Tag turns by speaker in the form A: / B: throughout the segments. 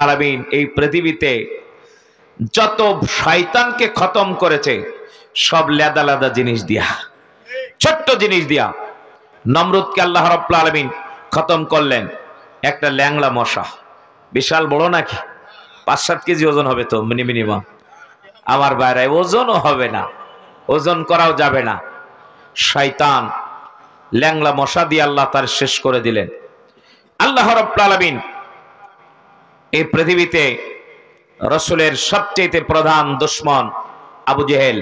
A: আলামিন এই পৃথিবীতে যত শয়তানকে খতম করেছে সব লেদা লেদা জিনিস দিয়া, ছোট্ট জিনিস দিয়া। নমরুদকে আল্লাহ রাব্বুল আলামিন খতম করলেন একটা ল্যাংড়া মশা, বিশাল বড় নাকি 5-7 কেজি ওজন হবে তো মিনিমাম। আমার বাইরে ওজনও হবে না, ওজন করাও যাবে না। শয়তান ল্যাংড়া মশা দিয়ে আল্লাহ তার শেষ করে দিলেন। আল্লাহ রাব্বুল আলামিন এই পৃথিবীতে রসুলের সবচেয়ে প্রধান দুশমন আবু জেহেল,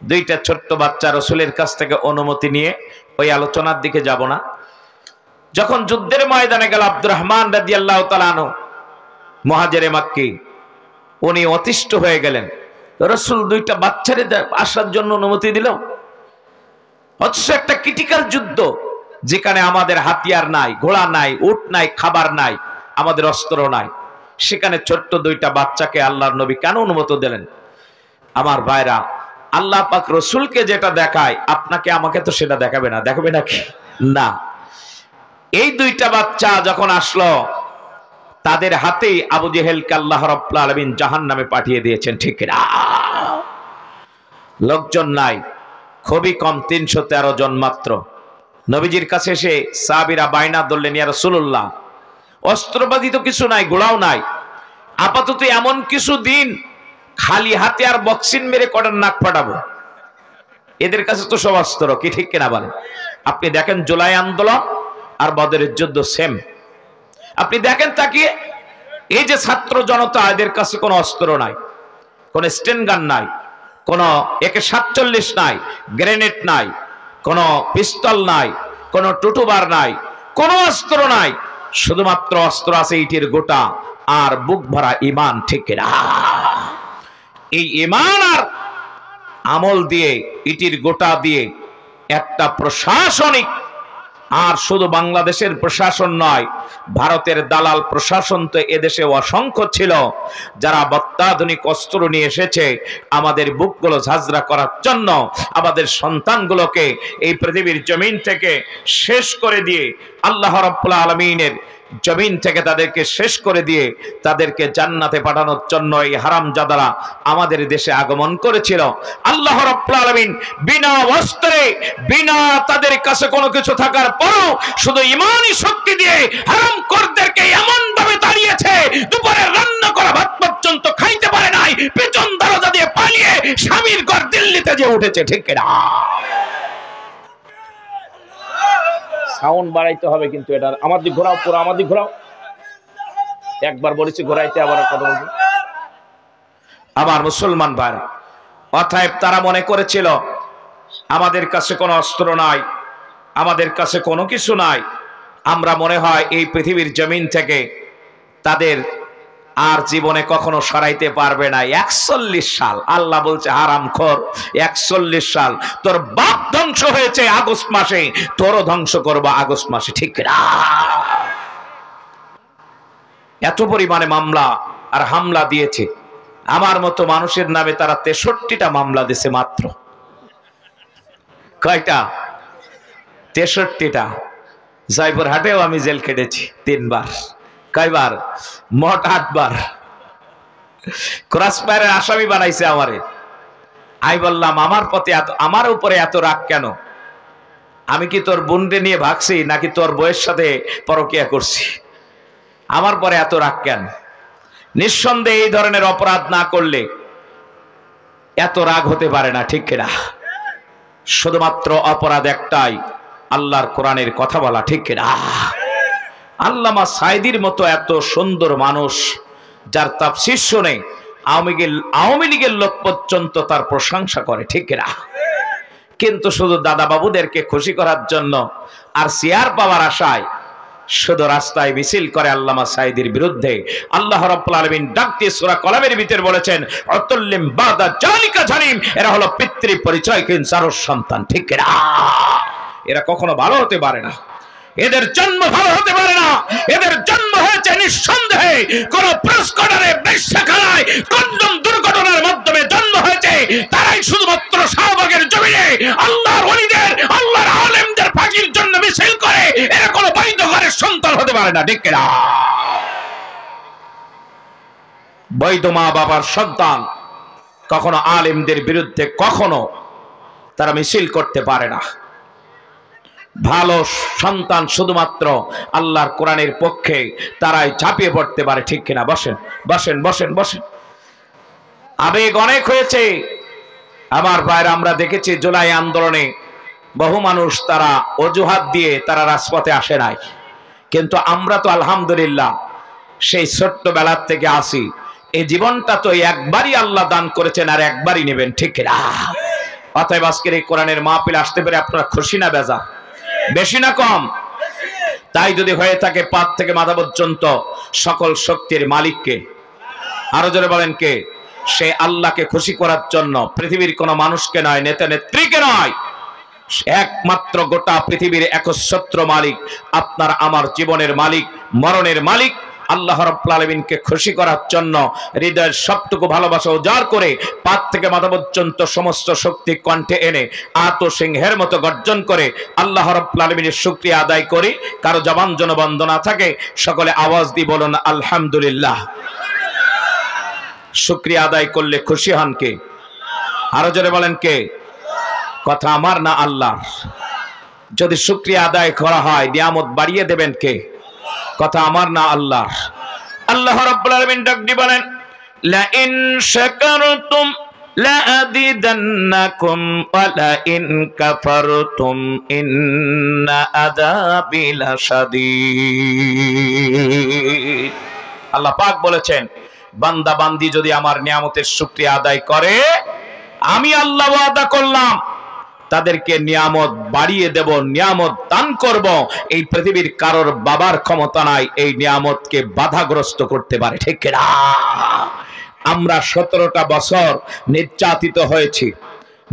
A: দুইটা ছোট্ট বাচ্চা রসুলের কাছ থেকে অনুমতি নিয়ে, ওই আলোচনার দিকে যাব না। যখন যুদ্ধের ময়দানে গেল আব্দুর রহমান রাদিয়াল্লাহু তাআলা আনহু মুহাজিরে মাক্কি, উনি অতিষ্ঠ হয়ে গেলেন। রসুল দুইটা বাচ্চারে আসার জন্য অনুমতি দিল, অথচ একটা ক্রিটিক্যাল যুদ্ধ যেখানে আমাদের হাতিয়ার নাই, ঘোড়া নাই, উট নাই, খাবার নাই, আমাদের অস্ত্র নাই, সেখানে ছোট্ট দুইটা বাচ্চাকে আল্লাহর নবী কেন অনুমতি দিলেন? আমার ভাইরা, আল্লাহ পাক রসুলকে যেটা দেখায় আপনাকে আমাকে তো সেটা দেখাবে না, দেখাবে নাকি? না। এই দুইটা বাচ্চা যখন আসলো, তাদের হাতেই আবু জেহেলকে আল্লাহ রাব্বুল আলামিন জাহান্নামে পাঠিয়ে দিয়েছেন, ঠিক না? লোকজন নাই, খুবই কম, 313 জন মাত্র। নবীজির কাছে এসে সাহাবীরা বাইনা ধরলেন, ইয়া রাসূলুল্লাহ, অস্ত্রবাদী তো কিছু নাই, গোলাও নাই, আপাতত এমন কিছু দিন খালি হাতে আর বক্সিন মেরে কটার নাক ফাটাবো। এদের কাছে তো সব অস্ত্র, কি ঠিক কিনা বলেন? আপনি দেখেন জুলাই আন্দোলন আর বদরের যুদ্ধ সেম। আপনি দেখেন তাকিয়ে, এই যে ছাত্র জনতা, এদের কাছে কোনো অস্ত্র নাই, কোনো স্টেন গান নাই, কোনো AK-47 নাই, গ্রেনেড নাই, কোনো পিস্তল নাই, কোনো টুটুবার নাই, কোনো অস্ত্র নাই, শুধুমাত্র অস্ত্র আছে ইটের গোটা আর বুক ভরা ঈমান, ঠিক না? এই ঈমান আর আমল দিয়ে, ইটির গোটা দিয়ে একটা প্রশাসনিক, আর শুধু বাংলাদেশের প্রশাসন নয়, ভারতের দালাল প্রশাসন তো এদেশে অসংখ্য ছিল, যারা অত্যাধুনিক অস্ত্র নিয়ে এসেছে আমাদের বুকগুলো ঝাঁঝরা করার জন্য, আমাদের সন্তানগুলোকে এই পৃথিবীর জমিন থেকে শেষ করে দিয়ে, আল্লাহ রাব্বুল আলামিনের জমিন থেকে তাদেরকে শেষ করে দিয়ে তাদেরকে জান্নাতে পাঠানোর জন্য এই হারামজাদারা আমাদের দেশে আগমন করেছিল। আল্লাহ রাব্বুল আলামিন বিনা অস্ত্রে, বিনা তাদের কাছে কোনো কিছু থাকার পরও শুধু ঈমানি শক্তি দিয়ে হারামখোরদেরকে এমন ভাবে তাড়িয়েছে, দুপুরে রান্না করা ভাত পর্যন্ত খাইতে পারে নাই, পেছন দরজা দিয়ে পালিয়ে স্বামীর ঘর দিল্লিতে যে উঠেছে, ঠিক না? সাউন্ড বাড়াইতে হবে কিন্তু, এটা আমার দিক ঘোরাও, পুরো আমার দিক ঘোরাও। একবার বলেছি ঘোরাইতে, আবার কথা বলবো। আমার মুসলমান ভাই, অতএব তারা মনে করেছিল আমাদের কাছে কোনো অস্ত্র নাই, আমাদের কাছে কোনো কিছু নাই, আমরা মনে হয় এই পৃথিবীর জমিন থেকে তাদের আর জীবনে কখনো সরাইতে পারবে না। 41 সাল আল্লাহ বলছে, হারামখোর, 41 সাল তোর বাপ ধ্বংস হয়েছে আগস্ট মাসে, তোরও ধ্বংস করবো আগস্ট মাসে, ঠিক না? এত পরিমাণে মামলা আর হামলা দিয়েছে। আমার মতো মানুষের নামে তারা 63টা মামলা দিয়েছে মাত্র। কয়টা? 63টা। জয়পুরহাটেও আমি জেল খেটেছি 3 বার। কয়বার? মোট 8 বার। ক্রসফায়ারের আসামি বানাইছে আমারে। আমি বললাম, আমার উপরে এত রাগ কেন? আমি কি তোর বোনকে নিয়ে ভাগছি নাকি তোর বউয়ের সাথে পরকিয়া করছি? আমার পরে এত রাগ কেন? নিঃসন্দেহে এই ধরনের অপরাধ না করলে এত রাগ হতে পারে না, ঠিক কিনা? শুধুমাত্র অপরাধ একটাই, আল্লাহর কোরআনের কথা বলা, ঠিক কিনা? আল্লামা সাঈদীর মতো এত সুন্দর মানুষ, যার তাফসীর শুনে আওয়ামী লীগের লোক পর্যন্ত তার প্রশংসা করে, ঠিক কিনা? কিন্তু শুধু দাদা বাবুদেরকে খুশি করার জন্য আর চেয়ার পাওয়ার আশায় শুধু রাস্তায় মিছিল করে আল্লামা সাঈদীর বিরুদ্ধে। আল্লাহ রাব্বুল আলামিন ডাক দিয়ে সূরা কলামের ভিতর বলেছেন, অতুল্লিম বাদা জালিকা জালিম, এরা হলো পিতৃ পরিচয়হীন চারুর সন্তান, ঠিক কিনা? এরা কখনো ভালো হতে পারে না, এদের জন্ম ভালো হতে পারে না। এদের জন্ম হয়েছে নিঃসন্দেহে কোন প্রেসকোডারে, বেশ্যাখানায়, কন্ডম দুর্ঘটনার মাধ্যমে জন্ম হয়েছে। তারাই শুধুমাত্র শাহবাগের জমিনে আল্লাহর ওলিদের, আল্লাহর আলেমদের ফাঁকির জন্য মিছিল করে। এরা কোনো বৈধ ঘরের সন্তান হতে পারে না, ঠিক কিনা? বৈধ মা বাবার সন্তান কখনো আলেমদের বিরুদ্ধে কখনো তারা মিছিল করতে পারে না। ভালো সন্তান শুধুমাত্র আল্লাহর কোরআনের পক্ষে তারাই ঝাঁপিয়ে পড়তে পারে, ঠিক কিনা? বসেন বসেন বসেন বসেন। আবেগ অনেক হয়েছে আমার ভাইরা, আমরা দেখেছি জুলাই আন্দোলনে বহু মানুষ তারা অজুহাত দিয়ে তারা রাজপথে আসে নাই, কিন্তু আমরা তো আলহামদুলিল্লাহ সেই ছোট্টবেলার থেকে আসি। এই জীবনটা তো একবারই আল্লাহ দান করেছেন আর একবারই নেবেন, ঠিক না? অতএব আজকের এই কোরআনের মাহফিলে আসতে পেরে আপনারা খুশি না বেজা? বেশি না কম? তাই যদি হয়ে থাকে পাত থেকে মাথা পর্যন্ত সকল শক্তির মালিককে, আরো জোরে বলেন কে? সে আল্লাহকে খুশি করার জন্য পৃথিবীর কোনো মানুষকে নয়, নেতা নেত্রীকে নয়, একমাত্র গোটা পৃথিবীর একচ্ছত্র মালিক, আপনার আমার জীবনের মালিক, মরণের মালিক আল্লাহ রাব্বুল আলামিনকে খুশি করার জন্য হৃদয়ের সবটুকু ভালোবাসা উজাড় করে পাত থেকে মাথা পর্যন্ত সমস্ত শক্তি কণ্ঠে এনে আত সিংহের মতো গর্জন করে আল্লাহ রাব্বুল আলামিনের শুকরিয়া আদায় করি। কারো জবান যেন বন্ধ না থাকে, সকলে আওয়াজ দিয়ে বলুন আলহামদুলিল্লাহ। শুকরিয়া আদায় করলে খুশি হন কে? আরো জোরে বলেন কে? কথা আমার না আল্লাহর। যদি শুকরিয়া আদায় করা হয় নিয়ামত বাড়িয়ে দেবেন কে? কথা আমার না আল্লাহর। আল্লাহ রাব্বুল আলামিন ডাক দিয়ে বলেন, লা ইন শাকারতুম লা আযীদান্নাকুম ওয়া লা ইন কাফারতুম ইন্না আযাবি লাশাদীদ। আল্লাহ পাক বলেছেন, বান্দা বান্দি যদি আমার নিয়ামতের শুকরিয়া আদায় করে, আমি আল্লাহ ওয়াদা করলাম তাদেরকে নিয়ামত বাড়িয়ে দেব, নিয়ামত দান করব। এই পৃথিবীর কারোর বাবার ক্ষমতা নাই এই নিয়ামতকে বাধাগ্রস্ত করতে পারে, ঠিক না? আমরা 17টা বছর নির্যাতিত হয়েছি,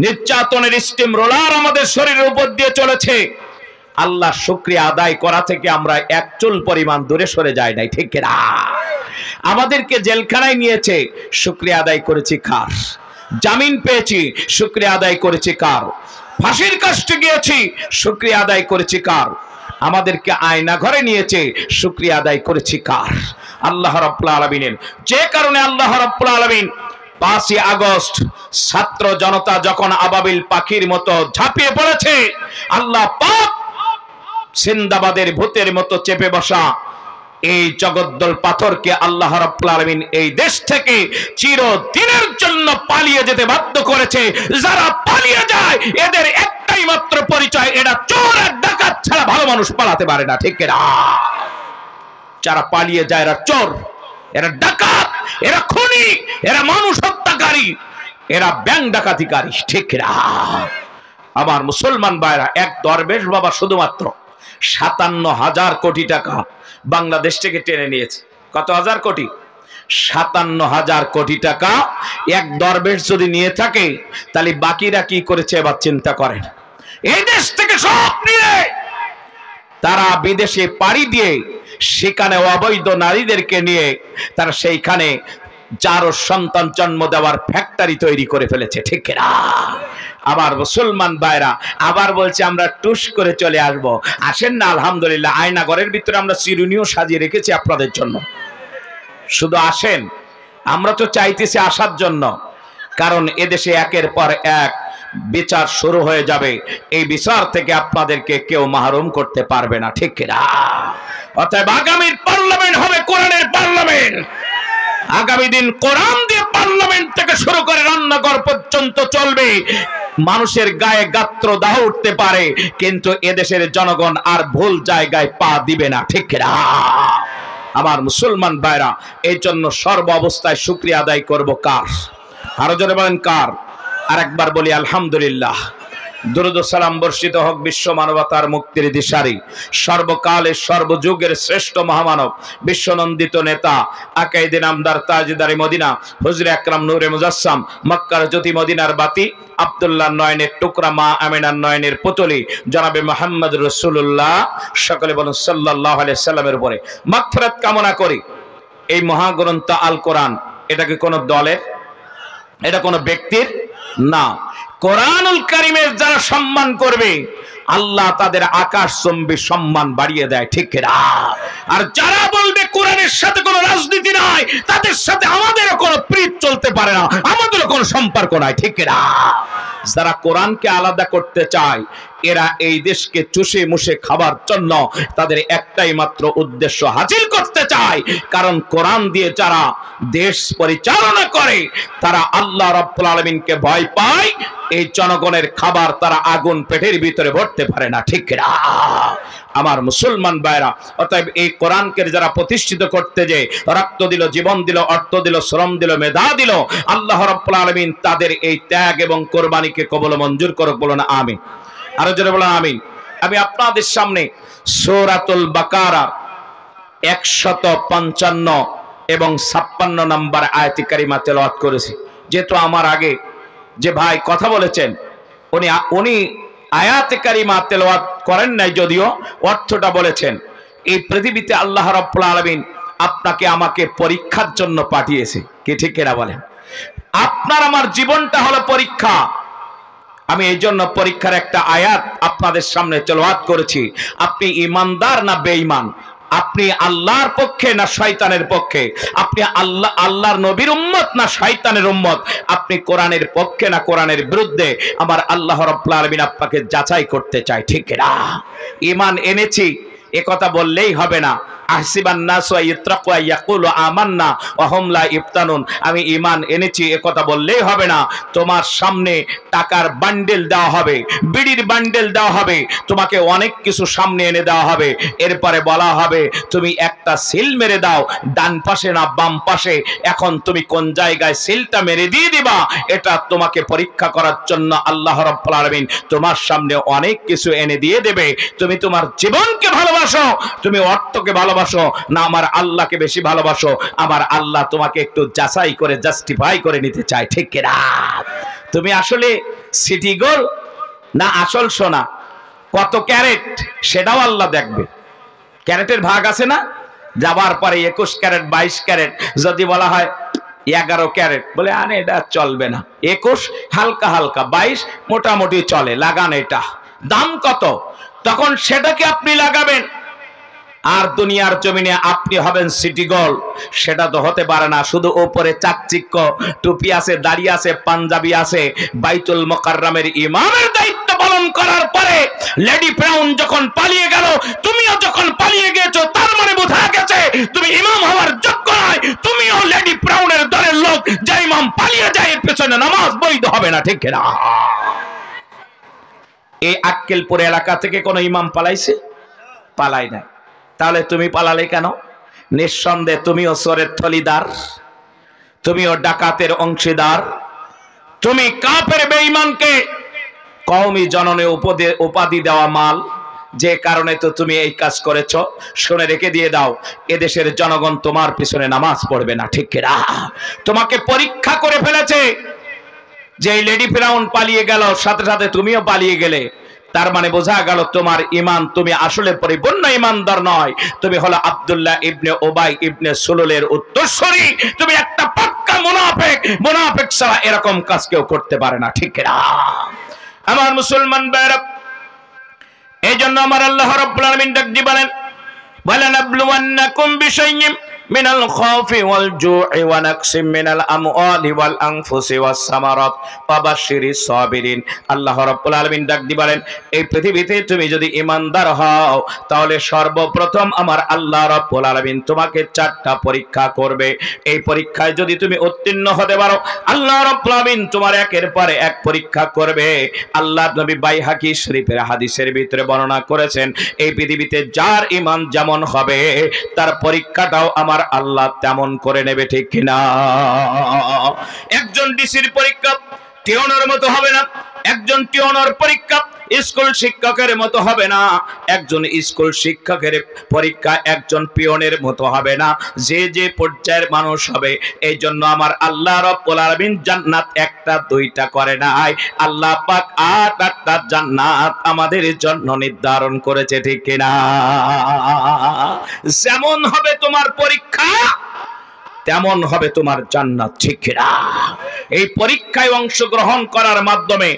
A: নির্যাতনের স্টিম রোলার আমাদের শরীরের উপর দিয়ে চলেছে। আল্লাহ শুকরিয়া আদায় করা থেকে আমরা এক চুল পরিমাণ দূরে সরে যাই নাই, ঠিক না? আমাদেরকে জেলখানায় নিয়েছে, শুকরিয়া আদায় করেছি কার? জামিন পেয়েছি, শুকরিয়া আদায় করেছি কার? ফাঁসির কাস্টে গিয়েছি, শুকরিয়া আদায় করেছি কার? আমাদেরকে আয়না ঘরে নিয়েছে, শুকরিয়া আদায় করেছি কার? আল্লাহ রাব্বুল আলামিনের। যে কারণে আল্লাহ রাব্বুল আলামিন 5ই আগস্ট ছাত্র জনতা যখন আবাবিল পাখির মতো ঝাঁপিয়ে পড়েছে, আল্লাহ পাক সিন্দাবাদের ভূতের মতো চেপে বসা এই জগদ্দল পাথরকে আল্লাহ রাব্বুল আলামিন এই দেশ থেকে চিরদিনের জন্য পালিয়ে যেতে বাধ্য করেছে। যারা পালিয়ে যায় এদের একটাই মাত্র পরিচয়, এরা চোর আর ডাকাত ছাড়া ভালো মানুষ পালাতে পারে না, ঠিক না? যারা পালিয়ে যায় এরা চোর, এরা ডাকাত, এরা খুনি, এরা মানুষ হত্যাকারী, এরা ব্যাংক ডাকাতিকারী, ঠিক না? আমার মুসলমান ভাইরা, এক দরবেশ বাবা শুধুমাত্র 57,000 কোটি টাকা বাংলাদেশ থেকে টেনে নিয়েছে। কত হাজার কোটি? 57,000 কোটি টাকা এক দরবেশ যদি নিয়ে থাকে, তাহলে বাকিরা কি করেছে এবার চিন্তা করেন। এই দেশ থেকে সব নিয়ে তারা বিদেশে পাড়ি দিয়ে সেখানে অবৈধ নারীদেরকে নিয়ে তারা সেইখানে যারও সন্তান জন্ম দেওয়ার ফ্যাক্টরি তৈরি করে ফেলেছে, ঠিক না? আমার মুসলমান ভাইরা আবার বলছে আমরা টুস করে চলে আসব। আসেন না, আলহামদুলিল্লাহ আয়না ঘরের ভিতরে আমরা চিরুনিও সাজিয়ে রেখেছি আপনাদের জন্য। শুধু আসেন, আমরা তো চাইতেছি আসার জন্য, কারণ এদেশে একের পর এক বিচার শুরু হয়ে যাবে। এই বিচার থেকে আপনাদেরকে কেউ মাহরুম করতে পারবে না, ঠিক না? অতএব আগামীর পার্লামেন্ট হবে কোরআনের পার্লামেন্ট। আগামী দিন কোরআন দিয়ে পার্লামেন্ট থেকে শুরু করে রান্নাঘর পর্যন্ত চলবে। মানুষের গায়ে গাত্র দাহ উঠতে পারে, কিন্তু এদেশের জনগণ আর ভুল জায়গায় পা দিবে না, ঠিক না? আমার মুসলমান ভাইরা, এই জন্য সর্ব অবস্থায় শুকরিয়া আদায় করব কার? আরো জোরে বলেন কার? আর একবার বলি আলহামদুলিল্লাহ। দুরূদ ও সালাম বর্ষিত হোক বিশ্ব মানবতার মুক্তির দিশারি, সর্বকালের সর্বযুগের শ্রেষ্ঠ মহামানব, বিশ্বনন্দিত নেতা, আকাইদে নামদার তাজদারে মদিনা, হুজুরে আকরাম নূরে মুজাসসাম, মক্কার জ্যোতি মদিনার বাতি, আব্দুল্লাহ নয়নের টুকরা, মা আমিনার নয়নের পুতলি, জনাবে মুহাম্মদ রাসূলুল্লাহ, সকলে বলুন সাল্লাল্লাহু আলাইহি সাল্লামের উপরে মাগফিরাত কামনা করি। এই মহাগ্রন্থ আল কোরআন, এটা কি কোনো দলের? এটা কোনো ব্যক্তির না। কোরআনুল কারীমের যারা সম্মান করবে আল্লাহ তাদের আকাশচুম্বী সম্মান বাড়িয়ে দেয়, ঠিক কিনা? আর যারা বলবে কোরআনের সাথে কোনো রাজনীতি নাই, তাদের সাথে আমাদেরও কোনো প্রীত চলতে পারে না, আমাদেরও কোনো সম্পর্ক নাই, ঠিক কিনা? যারা কোরআনকে আলাদা করতে চায় এরা এই দেশকে চুষে মুষে খাবার জন্য তাদের একটাই মাত্র উদ্দেশ্য হাসিল করতে চায়। কারণ কোরআন দিয়ে যারা দেশ পরিচালনা করে তারা আল্লাহ রাব্বুল আলামিনকে ভয় পায়। এই জনগণের খাবার তারা আগুন পেটের ভিতরে ভরতে পারে না, ঠিক না? আমার মুসলমান ভাইরা, অতএব এই কোরআনকে যারা প্রতিষ্ঠিত করতে যে রক্ত দিল, জীবন দিল, অর্থ দিল, শ্রম দিল, মেধা দিল, আল্লাহ রাব্বুল আলামিন তাদের এই ত্যাগ এবং কোরবানিকে কবুল মঞ্জুর করুক, বলুন আমিন। আরো জোরে বলুন আমিন। আমি আপনাদের সামনে সূরাতুল বাকারা 155 এবং 56 নম্বর আয়াতে কারিমা তেলাওয়াত করেছি। যেহেতু আমার আগে যে ভাই কথা বলেছেন উনি আয়াতে কারিমা তেলাওয়াত করেন নাই, যদিও অর্থটা বলেছেন। এই পৃথিবীতে আল্লাহ রাব্বুল আলামিন আপনাকে আমাকে পরীক্ষার জন্য পাঠিয়েছে, কি ঠিক কিনা বলেন? আপনার আমার জীবনটা হলো পরীক্ষা। আমি এই জন্য পরীক্ষার একটা আয়াত আপনাদের সামনে তেলাওয়াত করেছি। আপনি ঈমানদার না বেঈমান? আপনি আল্লাহর পক্ষে না শয়তানের পক্ষে? আপনি আল্লাহর নবীর উম্মত না শয়তানের উম্মত? আপনি কোরআনের পক্ষে না কোরআনের বিরুদ্ধে? আমার আল্লাহ রাব্বুল আলামিন আপনাকে যাচাই করতে চায়, ঠিক না? ঈমান এনেছি এ কথা বললেই হবে না। আহসিবান নাসু ইয়াত্রাকু ইয়াকুলু আমান্না ওয়া হুম লা ইফতানুন। আমি ঈমান এনেছি এ কথা বললেই হবে না। তোমার সামনে টাকার বান্ডেল দেওয়া হবে, বিড়ির বান্ডেল দেওয়া হবে, তোমাকে অনেক কিছু সামনে এনে দেওয়া হবে। এরপরে বলা হবে তুমি একটা সিল মেরে দাও, ডান পাশে না বাম পাশে, এখন তুমি কোন জায়গায় সিলটা মেরে দিয়ে দিবা, এটা তোমাকে পরীক্ষা করার জন্য আল্লাহ রাব্বুল আলামিন তোমার সামনে অনেক কিছু এনে দিয়ে দেবে। তুমি তোমার জীবনকে ভালোবাসো, তুমি অর্থকে ভালোবাসো না আমার আল্লাহকে বেশি ভালোবাসো? আমার আল্লাহ তোমাকে একটু যাচাই করে জাস্টিফাই করে নিতে চায়, ঠিক কিনা? তুমি আসলে সিটি গোল্ড না আসল সোনা, কত ক্যারেট সেটাও আল্লাহ দেখবে। ক্যারেটের ভাগ আছে না? যাবার পরে 21 ক্যারেট 22 ক্যারেট যদি বলা হয় 11 ক্যারেট, বলে আরে এটা চলবে না। 21 হালকা হালকা, 22 মোটামুটি চলে, লাগান এটা। দাম কত? তখন সেটাকে আপনি লাগাবেন। আর দুনিয়ার জমিনে আপনি হবেন সিটি গোল্ড, সেটা তো হতে পারে না। শুধু উপরে চাকচিক্য, টুপি আছে, দাড়ি আছে, পাঞ্জাবি আছে। বাইতুল মুকাররমের ইমামের দায়িত্ব পালন করার পরে লেডি ফিরাউন যখন পালিয়ে গেল, তুমিও যখন পালিয়ে গিয়েছো, তার মানে বোঝা গেছে তুমি ইমাম হওয়ার যোগ্য নয়। তুমিও লেডি ফিরাউনের দলের লোক। যে ইমাম পালিয়ে যায় এর পেছনে নামাজ বৈধ হবে না, ঠিক না? এই আক্কেলপুর এলাকা থেকে কোন ইমাম পালাইছে? পালাই নাই। তাহলে তুমি পালালে কেন? নিঃসন্দেহে তুমিও চোরের থলিদার, তুমিও ডাকাতের অংশীদার। তুমি কাফের বেঈমানকে কওমি জননে উপাধি দেওয়া মাল, যে কারণে তো তুমি এই কাজ করেছো। শুনে রেখে দিয়ে দাও, এদেশের জনগণ তোমার পিছনে নামাজ পড়বে না, ঠিক কিনা? তোমাকে পরীক্ষা করে ফেলেছে। যে লেডি ফিরাউন পালিয়ে গেল, সাথে সাথে তুমিও পালিয়ে গেলে, তার মানে বোঝা গেল তোমার ঈমান, তুমি আসলে পরিপূর্ণ ঈমানদার নয়। তুমি হলো আব্দুল্লাহ ইবনে উবাই ইবনে সুলুলের উত্তরসূরি। তুমি একটা পাক্কা মুনাফিক। মুনাফিক ছাড়া এরকম কাজ কেউ করতে পারে না, ঠিক না? আমার মুসলমান ভাইরা, এই জন্য আমার আল্লাহ রাব্বুল আলামিন ডাক দিয়ে বলেন, ওয়ালানাবলুওয়ান্নাকুম বিশাইইম মিনাল খাউফি ওয়াল জু'i ওয়া নাকসিম মিনাল আমওয়ালি ওয়াল আনফুসি ওয়াস সামারাত ওয়া বাশশিরিস সাবিরিন। আল্লাহ রাব্বুল আলামিন ডাক দিয়ে বলেন, এই পৃথিবীতে তুমি যদি ঈমানদার হও, তাহলে সর্বপ্রথম আমার আল্লাহ রাব্বুল আলামিন তোমাকে 4টা পরীক্ষা করবে। এই পরীক্ষায় যদি তুমি উত্তীর্ণ হতে পারো, আল্লাহ রাব্বুল আলামিন তোমার একের পরে এক পরীক্ষা করবে। আল্লাহর নবী বাইহাকী শরীফের হাদিসের ভিতরে বর্ণনা করেছেন, এই পৃথিবীতে যার ঈমান যেমন হবে তার পরীক্ষাটাও আমার আল্লাহ তেমন করে নেবে, ঠিক কিনা? একজন ডিসির পরীক্ষা টিওনের মতো হবে না। একজন টিওনের পরীক্ষা স্কুল শিক্ষকের মতো হবে না। একজন স্কুল শিক্ষকের পরীক্ষা একজন পিয়নের মতো হবে না। যে যে পর্যায়ের মানুষ হবে। এই জন্য আমার আল্লাহ রাব্বুল আলামিন জান্নাত 1টা 2টা করে নাই, আল্লাহ পাক 8টা জান্নাত আমাদের জন্য নির্ধারণ করেছে, ঠিক কিনা? যেমন হবে তোমার পরীক্ষা তেমন হবে তোমার জান্নাত, ঠিক কিনা? এই পরীক্ষায় অংশগ্রহণ করার মাধ্যমে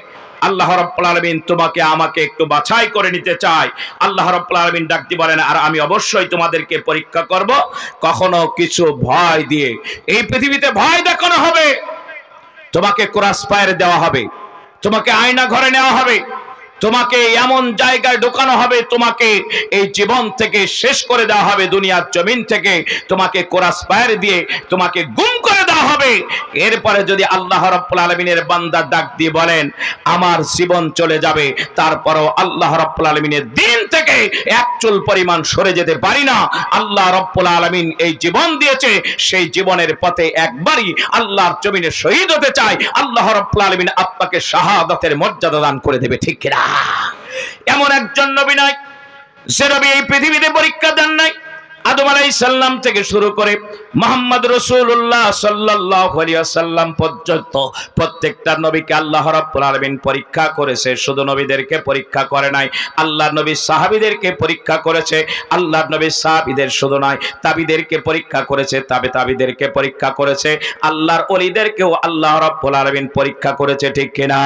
A: আল্লাহ রাব্বুল আলামিন তোমাকে আমাকে একটু বাছাই করে নিতে চায়। আল্লাহ রাব্বুল আলামিন ডাক দিয়ে বলেন, আর আমি অবশ্যই তোমাদেরকে পরীক্ষা করব। কখনো কিছু ভয় দিয়ে, এই পৃথিবীতে ভয় দেখানো হবে, তোমাকে ক্রস ফায়ার দেওয়া হবে, তোমাকে আয়না ঘরে নেওয়া হবে, তোমাকে এমন জায়গায় ঢোকানো হবে, তোমাকে এই জীবন থেকে শেষ করে দেওয়া হবে, দুনিয়ার জমিন থেকে তোমাকে ক্রস ফায়ার দিয়ে তোমাকে গুম করে দেওয়া হবে। এরপরে যদি আল্লাহ রাব্বুল আলামিনের বান্দা ডাক দিয়ে বলেন আমার জীবন চলে যাবে, তারপরও আল্লাহ রাব্বুল আলামিনের দিন থেকে এক চুল পরিমাণ সরে যেতে পারি না। আল্লাহ রাব্বুল আলামিন এই জীবন দিয়েছে, সেই জীবনের পথে একবারই আল্লাহর জমিনে শহীদ হতে চাই। আল্লাহ রাব্বুল আলামিন আপনাকে শাহাদাতের মর্যাদা দান করে দেবে, ঠিক কিনা? এমন একজন নবী নাই যে নবী এই পৃথিবীতে পরীক্ষা দেন নাই। আদম আলাইহিস সালাম থেকে শুরু করে মুহাম্মদ রাসূলুল্লাহ সাল্লাল্লাহু আলাইহি ওয়াসাল্লাম পর্যন্ত প্রত্যেকটা নবীকে আল্লাহ রাব্বুল আলামিন পরীক্ষা করেছে। শুধু নবীদেরকে পরীক্ষা করে নাই, আল্লাহর নবী সাহাবীদেরকে পরীক্ষা করেছে। আল্লাহর নবী সাহাবীদের শুধু নয়, তাবিদেরকে পরীক্ষা করেছে, তাবিদেরকে পরীক্ষা করেছে, আল্লাহর ওলিদেরকেও আল্লাহ রাব্বুল আলামিন পরীক্ষা করেছে, ঠিক কিনা?